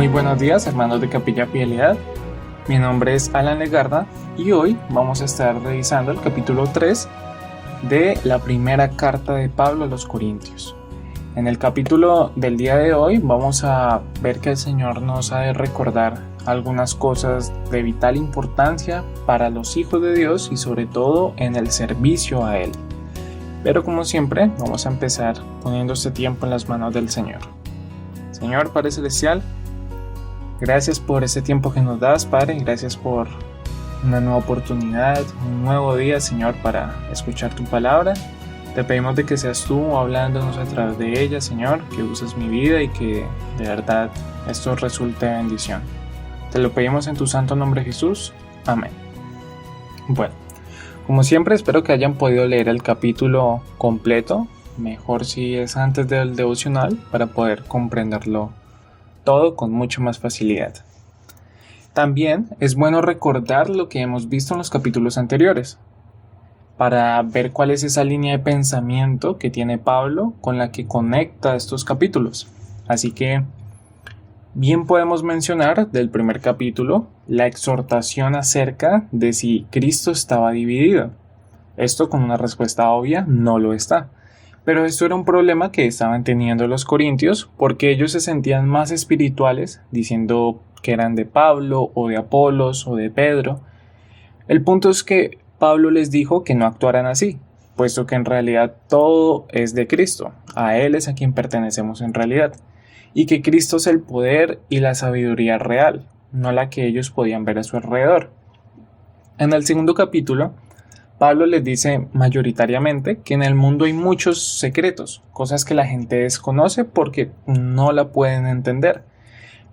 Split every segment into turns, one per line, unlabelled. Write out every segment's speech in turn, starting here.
Muy buenos días, hermanos de Capilla Fidelidad. Mi nombre es Alan Legarda y hoy vamos a estar revisando el capítulo 3 de la primera carta de Pablo a los Corintios. En el capítulo del día de hoy vamos a ver que el Señor nos ha de recordar algunas cosas de vital importancia para los hijos de Dios y sobre todo en el servicio a Él. Pero como siempre, vamos a empezar poniendo este tiempo en las manos del Señor. Señor Padre Celestial, gracias por este tiempo que nos das, Padre. Gracias por una nueva oportunidad, un nuevo día, Señor, para escuchar tu palabra. Te pedimos de que seas tú hablándonos a través de ella, Señor, que uses mi vida y que de verdad esto resulte de bendición. Te lo pedimos en tu santo nombre, Jesús. Amén. Bueno, como siempre, espero que hayan podido leer el capítulo completo. Mejor si es antes del devocional para poder comprenderlo todo con mucha más facilidad. También es bueno recordar lo que hemos visto en los capítulos anteriores para ver cuál es esa línea de pensamiento que tiene Pablo con la que conecta estos capítulos. Así que bien podemos mencionar del primer capítulo la exhortación acerca de si Cristo estaba dividido. Esto con una respuesta obvia no lo está. Pero esto era un problema que estaban teniendo los corintios porque ellos se sentían más espirituales diciendo que eran de Pablo o de Apolos o de Pedro. El punto es que Pablo les dijo que no actuaran así, puesto que en realidad todo es de Cristo, a Él es a quien pertenecemos en realidad, y que Cristo es el poder y la sabiduría real, no la que ellos podían ver a su alrededor. En el segundo capítulo, Pablo les dice mayoritariamente que en el mundo hay muchos secretos, cosas que la gente desconoce porque no la pueden entender.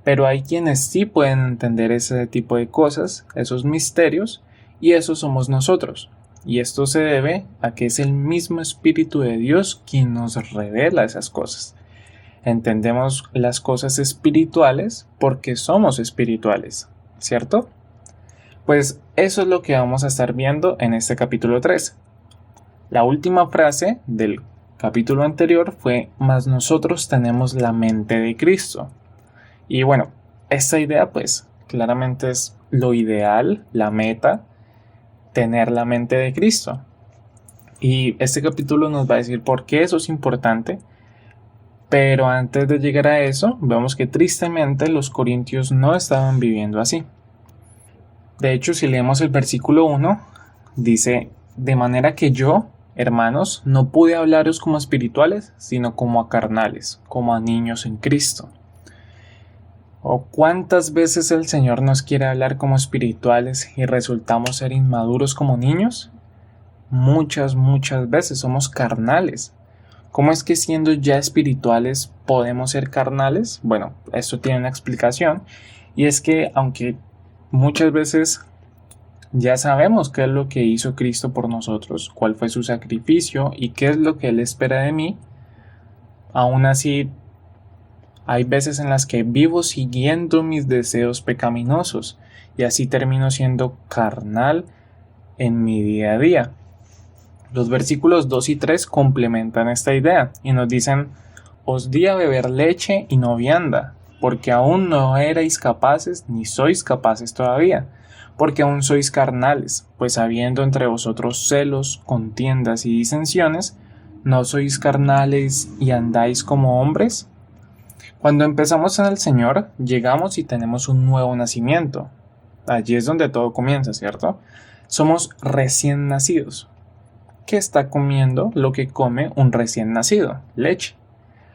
Pero hay quienes sí pueden entender ese tipo de cosas, esos misterios, y esos somos nosotros. Y esto se debe a que es el mismo Espíritu de Dios quien nos revela esas cosas. Entendemos las cosas espirituales porque somos espirituales, ¿cierto? Pues eso es lo que vamos a estar viendo en este capítulo 3. La última frase del capítulo anterior fue: mas nosotros tenemos la mente de Cristo. Y bueno, esta idea pues claramente es lo ideal, la meta, tener la mente de Cristo. Y este capítulo nos va a decir por qué eso es importante. Pero antes de llegar a eso, vemos que tristemente los corintios no estaban viviendo así. De hecho, si leemos el versículo 1, dice: de manera que yo, hermanos, no pude hablaros como espirituales, sino como a carnales, como a niños en Cristo. ¿O cuántas veces el Señor nos quiere hablar como espirituales y resultamos ser inmaduros como niños? Muchas veces somos carnales. ¿Cómo es que siendo ya espirituales podemos ser carnales? Bueno, esto tiene una explicación, y es que aunque muchas veces ya sabemos qué es lo que hizo Cristo por nosotros, cuál fue su sacrificio y qué es lo que Él espera de mí, aún así hay veces en las que vivo siguiendo mis deseos pecaminosos y así termino siendo carnal en mi día a día. Los versículos 2 y 3 complementan esta idea y nos dicen: os di a beber leche y no vianda, porque aún no erais capaces, ni sois capaces todavía, porque aún sois carnales, pues habiendo entre vosotros celos, contiendas y disensiones, ¿no sois carnales y andáis como hombres? Cuando empezamos en el Señor, llegamos y tenemos un nuevo nacimiento. Allí es donde todo comienza, ¿cierto? Somos recién nacidos. ¿Qué está comiendo lo que come un recién nacido? Leche.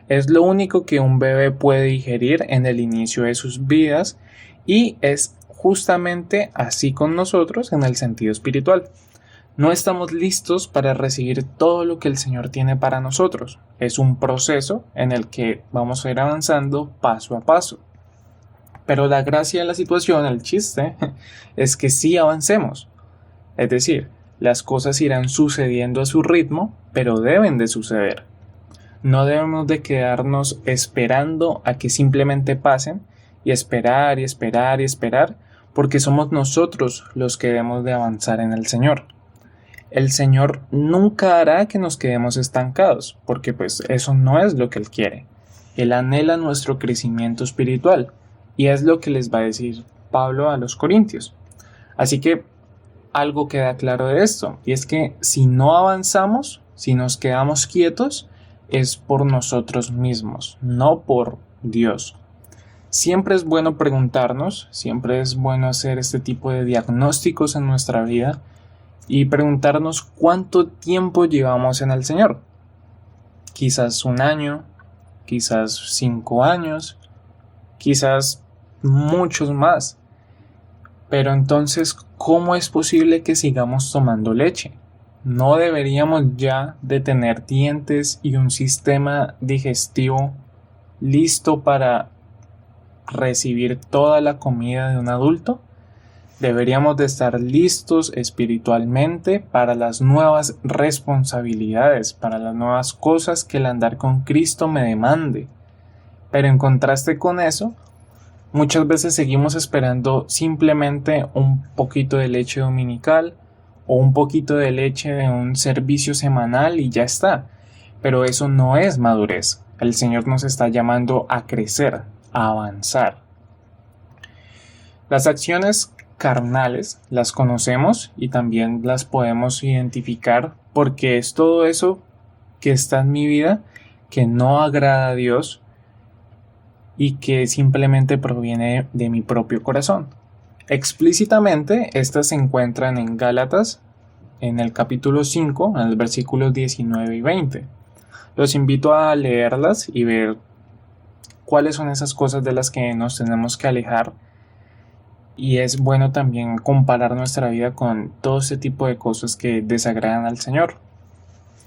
Es lo único que un bebé puede digerir en el inicio de sus vidas y es justamente así con nosotros en el sentido espiritual. No estamos listos para recibir todo lo que el Señor tiene para nosotros. Es un proceso en el que vamos a ir avanzando paso a paso. Pero la gracia de la situación, el chiste, es que sí avancemos. Es decir, las cosas irán sucediendo a su ritmo, pero deben de suceder. No debemos de quedarnos esperando a que simplemente pasen y esperar, porque somos nosotros los que debemos de avanzar en el Señor. El Señor nunca hará que nos quedemos estancados, porque pues eso no es lo que Él quiere. Él anhela nuestro crecimiento espiritual, Y es lo que les va a decir Pablo a los corintios. Así que algo queda claro de esto, y es que si no avanzamos, si nos quedamos quietos, es por nosotros mismos, no por Dios. Siempre es bueno preguntarnos, siempre es bueno hacer este tipo de diagnósticos en nuestra vida y preguntarnos cuánto tiempo llevamos en el Señor. Quizás 1 año, quizás 5 años, quizás muchos más. Pero entonces, ¿cómo es posible que sigamos tomando leche? ¿No deberíamos ya de tener dientes y un sistema digestivo listo para recibir toda la comida de un adulto? Deberíamos de estar listos espiritualmente para las nuevas responsabilidades, para las nuevas cosas que el andar con Cristo me demande. Pero en contraste con eso, muchas veces seguimos esperando simplemente un poquito de leche dominical o un poquito de leche de un servicio semanal y ya está. Pero eso no es madurez. El Señor nos está llamando a crecer, a avanzar. Las acciones carnales las conocemos y también las podemos identificar porque es todo eso que está en mi vida que no agrada a Dios y que simplemente proviene de mi propio corazón. Explícitamente, estas se encuentran en Gálatas, en el capítulo 5, en los versículos 19 y 20. Los invito a leerlas y ver cuáles son esas cosas de las que nos tenemos que alejar. Y es bueno también comparar nuestra vida con todo este tipo de cosas que desagradan al Señor.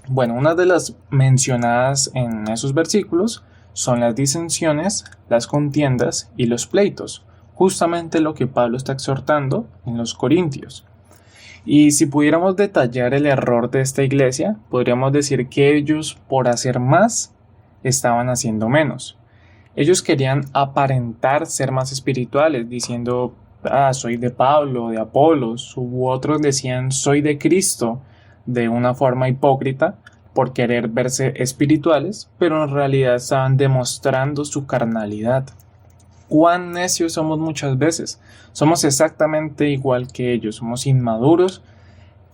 Bueno, una de las mencionadas en esos versículos son las disensiones, las contiendas y los pleitos, justamente lo que Pablo está exhortando en los Corintios. Y si pudiéramos detallar el error de esta iglesia, podríamos decir que ellos, por hacer más, estaban haciendo menos. Ellos querían aparentar ser más espirituales, diciendo, soy de Pablo, de Apolos, u otros decían, soy de Cristo, de una forma hipócrita, por querer verse espirituales, pero en realidad estaban demostrando su carnalidad. Cuán necios somos muchas veces. Somos exactamente igual que ellos, somos inmaduros,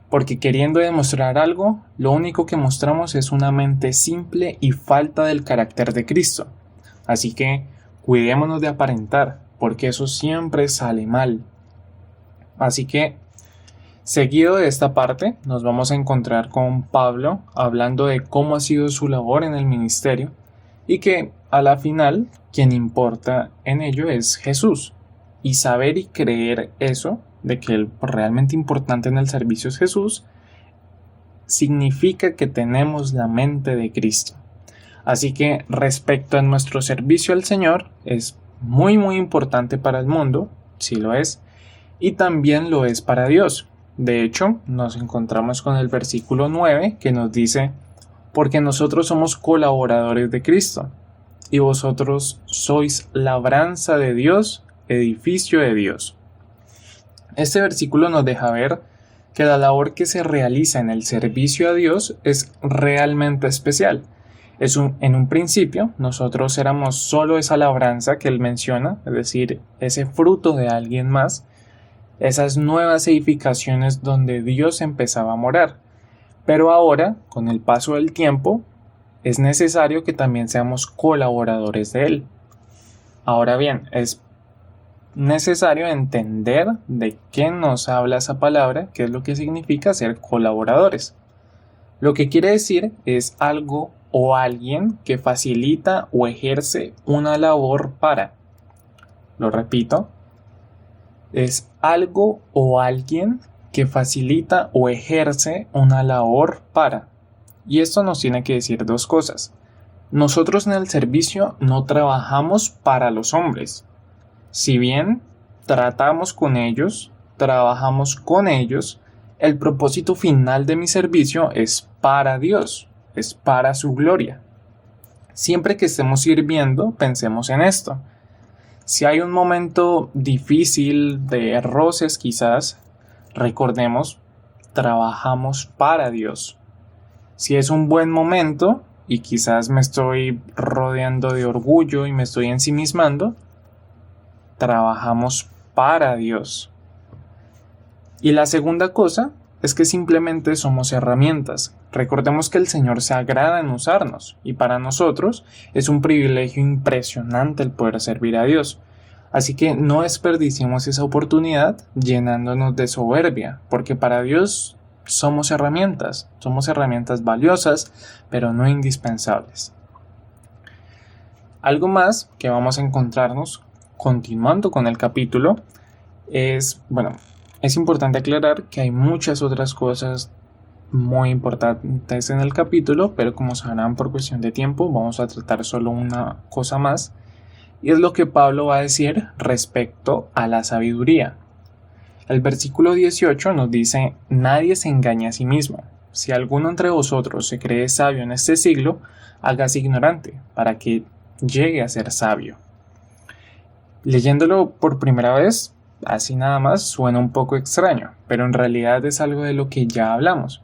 porque queriendo demostrar algo, lo único que mostramos es una mente simple y falta del carácter de Cristo. Así que cuidémonos de aparentar, porque eso siempre sale mal. Así que, seguido de esta parte, nos vamos a encontrar con Pablo hablando de cómo ha sido su labor en el ministerio y que a la final quien importa en ello es Jesús. Y saber y creer eso, de que el realmente importante en el servicio es Jesús, significa que tenemos la mente de Cristo. Así que respecto a nuestro servicio al Señor, es muy importante para el mundo, sí lo es, y también lo es para Dios. De hecho, nos encontramos con el versículo 9 que nos dice, porque nosotros somos colaboradores de Cristo, y vosotros sois labranza de Dios, edificio de Dios. Este versículo nos deja ver que la labor que se realiza en el servicio a Dios es realmente especial. En un principio, nosotros éramos solo esa labranza que él menciona, es decir, ese fruto de alguien más, esas nuevas edificaciones donde Dios empezaba a morar. Pero ahora, con el paso del tiempo, es necesario que también seamos colaboradores de Él. Ahora bien, es necesario entender de qué nos habla esa palabra, qué es lo que significa ser colaboradores. Lo que quiere decir es algo o alguien que facilita o ejerce una labor para. Lo repito, es algo o alguien que facilita o ejerce una labor para. Y esto nos tiene que decir dos cosas. Nosotros en el servicio no trabajamos para los hombres. Si bien tratamos con ellos, trabajamos con ellos, el propósito final de mi servicio es para Dios, es para su gloria. Siempre que estemos sirviendo, pensemos en esto. Si hay un momento difícil de roces quizás, recordemos, trabajamos para Dios. Si es un buen momento y quizás me estoy rodeando de orgullo y me estoy ensimismando, trabajamos para Dios. Y la segunda cosa es que simplemente somos herramientas. Recordemos que el Señor se agrada en usarnos y para nosotros es un privilegio impresionante el poder servir a Dios. Así que no desperdiciemos esa oportunidad llenándonos de soberbia, porque para Dios somos herramientas valiosas, pero no indispensables. Algo más que vamos a encontrarnos continuando con el capítulo es importante aclarar que hay muchas otras cosas muy importantes en el capítulo, pero como sabrán, por cuestión de tiempo vamos a tratar solo una cosa más, y es lo que Pablo va a decir respecto a la sabiduría. El versículo 18 nos dice: nadie se engaña a sí mismo. Si alguno entre vosotros se cree sabio en este siglo, hágase ignorante, para que llegue a ser sabio. Leyéndolo por primera vez, así nada más, suena un poco extraño, pero en realidad es algo de lo que ya hablamos: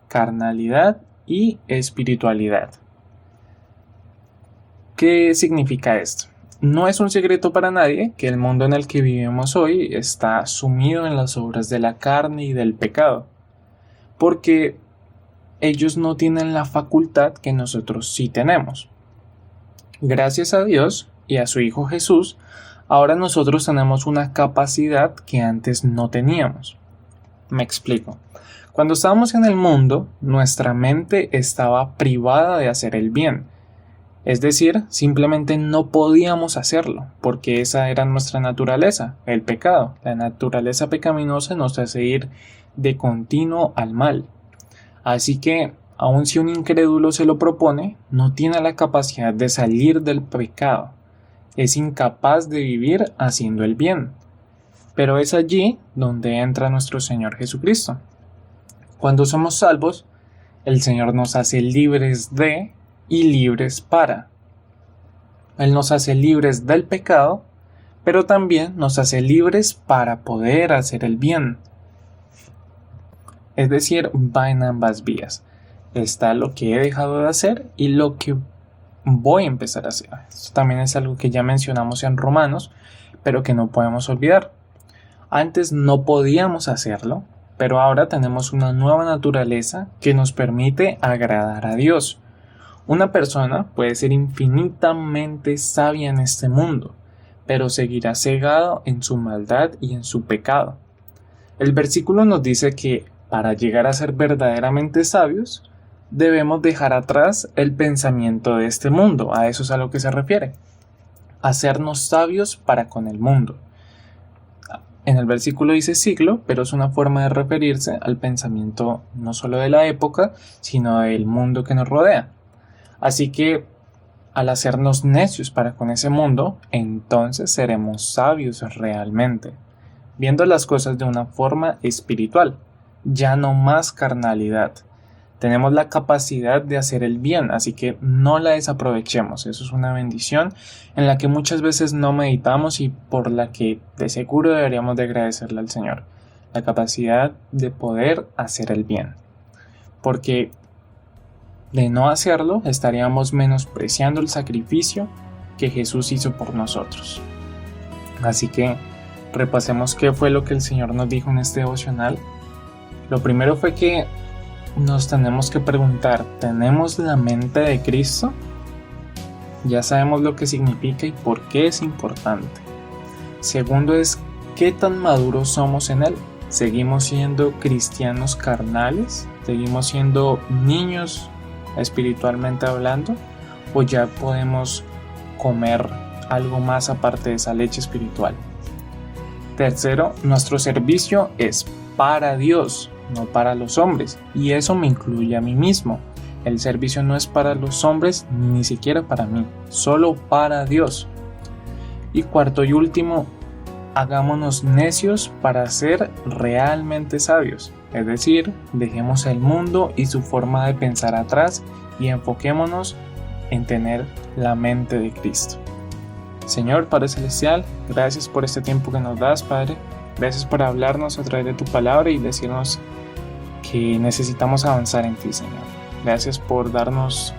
carnalidad y espiritualidad. ¿Qué significa esto? No es un secreto para nadie que el mundo en el que vivimos hoy está sumido en las obras de la carne y del pecado, porque ellos no tienen la facultad que nosotros sí tenemos. Gracias a Dios y a su Hijo Jesús, ahora nosotros tenemos una capacidad que antes no teníamos. Me explico. Cuando estábamos en el mundo, nuestra mente estaba privada de hacer el bien. Es decir, simplemente no podíamos hacerlo, porque esa era nuestra naturaleza, el pecado. La naturaleza pecaminosa nos hace ir de continuo al mal. Así que, aun si un incrédulo se lo propone, no tiene la capacidad de salir del pecado. Es incapaz de vivir haciendo el bien. Pero es allí donde entra nuestro Señor Jesucristo. Cuando somos salvos, el Señor nos hace libres de y libres para. Él nos hace libres del pecado, pero también nos hace libres para poder hacer el bien. Es decir, va en ambas vías. Está lo que he dejado de hacer y lo que voy a empezar a hacer. Esto también es algo que ya mencionamos en Romanos, pero que no podemos olvidar. Antes no podíamos hacerlo, pero ahora tenemos una nueva naturaleza que nos permite agradar a Dios. Una persona puede ser infinitamente sabia en este mundo, pero seguirá cegado en su maldad y en su pecado. El versículo nos dice que para llegar a ser verdaderamente sabios, debemos dejar atrás el pensamiento de este mundo. A eso es a lo que se refiere. Hacernos sabios para con el mundo. En el versículo dice siglo, pero es una forma de referirse al pensamiento no solo de la época, sino del mundo que nos rodea. Así que, al hacernos necios para con ese mundo, entonces seremos sabios realmente, viendo las cosas de una forma espiritual, ya no más carnalidad. Tenemos la capacidad de hacer el bien, así que no la desaprovechemos. Eso es una bendición en la que muchas veces no meditamos y por la que de seguro deberíamos de agradecerle al Señor. La capacidad de poder hacer el bien. Porque de no hacerlo, estaríamos menospreciando el sacrificio que Jesús hizo por nosotros. Así que repasemos qué fue lo que el Señor nos dijo en este devocional. Lo primero fue que nos tenemos que preguntar, ¿tenemos la mente de Cristo? Ya sabemos lo que significa y por qué es importante. Segundo es, ¿qué tan maduros somos en Él? ¿Seguimos siendo cristianos carnales? ¿Seguimos siendo niños espiritualmente hablando? ¿O ya podemos comer algo más aparte de esa leche espiritual? Tercero, nuestro servicio es para Dios, no para los hombres, y eso me incluye a mí mismo. El servicio no es para los hombres, ni siquiera para mí, solo para Dios. Y cuarto y último, hagámonos necios para ser realmente sabios, es decir, dejemos el mundo y su forma de pensar atrás y enfoquémonos en tener la mente de Cristo. Señor Padre Celestial, gracias por este tiempo que nos das, Padre. Gracias por hablarnos a través de tu palabra y decirnos que necesitamos avanzar en ti, Señor. Gracias por darnos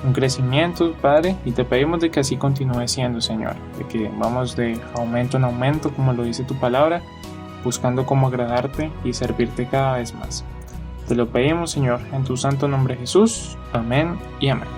un crecimiento, Padre, y te pedimos de que así continúe siendo, Señor, de que vamos de aumento en aumento, como lo dice tu palabra, buscando cómo agradarte y servirte cada vez más. Te lo pedimos, Señor, en tu santo nombre Jesús. Amén y amén.